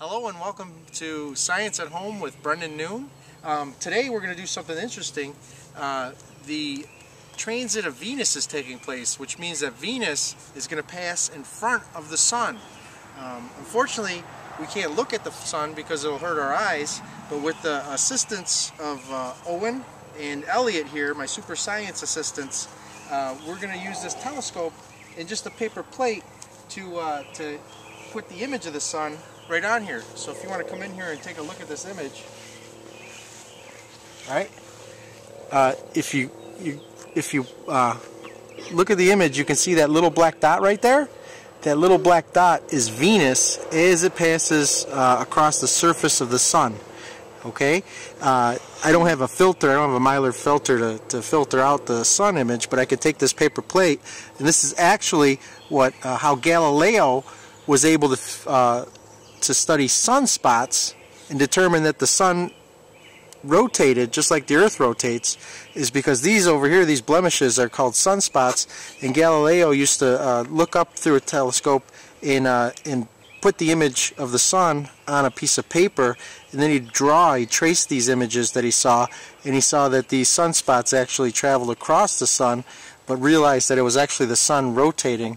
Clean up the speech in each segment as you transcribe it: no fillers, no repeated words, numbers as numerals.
Hello and welcome to Science at Home with Brendan Noon. Today we're going to do something interesting. The transit of Venus is taking place, which means that Venus is going to pass in front of the Sun. Unfortunately, we can't look at the Sun because it'll hurt our eyes, but with the assistance of Owen and Elliot here, my super science assistants, we're going to use this telescope and just a paper plate to put the image of the Sun right on here. So if you want to come in here and take a look at this image. Alright. If you look at the image, you can see that little black dot right there. That little black dot is Venus as it passes across the surface of the Sun. Okay? I don't have a filter, I don't have a Mylar filter to filter out the Sun image, but I could take this paper plate, and this is actually how Galileo was able to study sunspots and determine that the Sun rotated just like the Earth rotates, is because these over here, these blemishes, are called sunspots, and Galileo used to look up through a telescope and put the image of the Sun on a piece of paper, and then he'd trace these images that he saw, and he saw that these sunspots actually traveled across the Sun, but realized that it was actually the Sun rotating,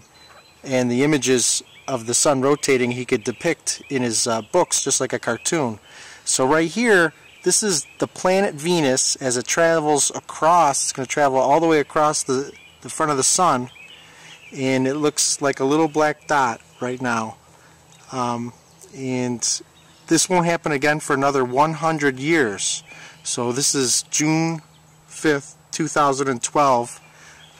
and the images of the Sun rotating he could depict in his books just like a cartoon. So right here, this is the planet Venus as it travels across. It's going to travel all the way across the front of the Sun, and it looks like a little black dot right now. And this won't happen again for another 100 years. So this is June 5th, 2012,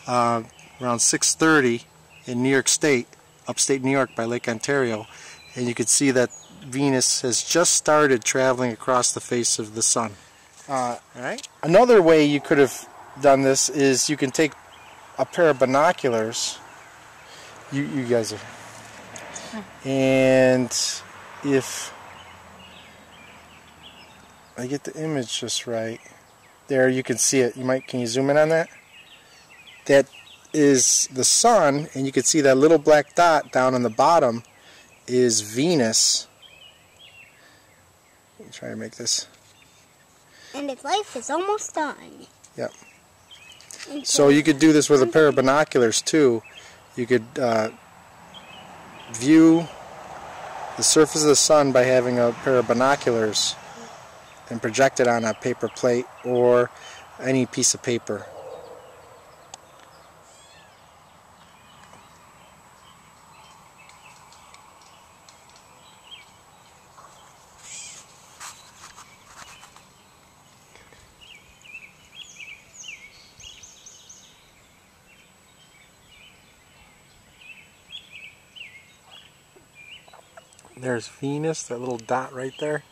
around 6:30 in New York State, upstate New York by Lake Ontario, and you can see that Venus has just started traveling across the face of the Sun. Right. Another way you could have done this is you can take a pair of binoculars. You guys are, and if I get the image just right, there you can see it. Can you zoom in on that? That is the Sun, and you can see that little black dot down on the bottom is Venus. Let me try to make this. And its life is almost done. Yep. So you could do this with a pair of binoculars too. You could view the surface of the Sun by having a pair of binoculars and project it on a paper plate or any piece of paper. There's Venus, that little dot right there.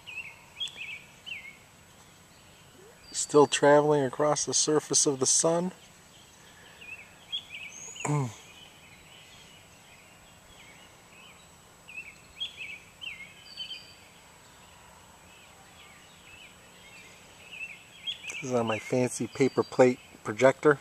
Still traveling across the surface of the Sun. This is on my fancy paper plate projector.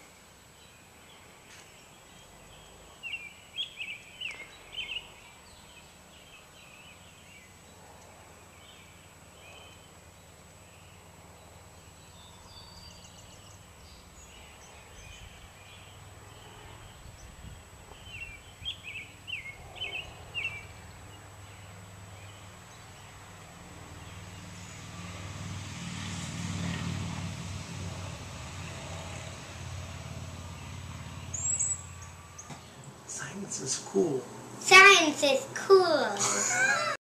Science is cool. Science is cool.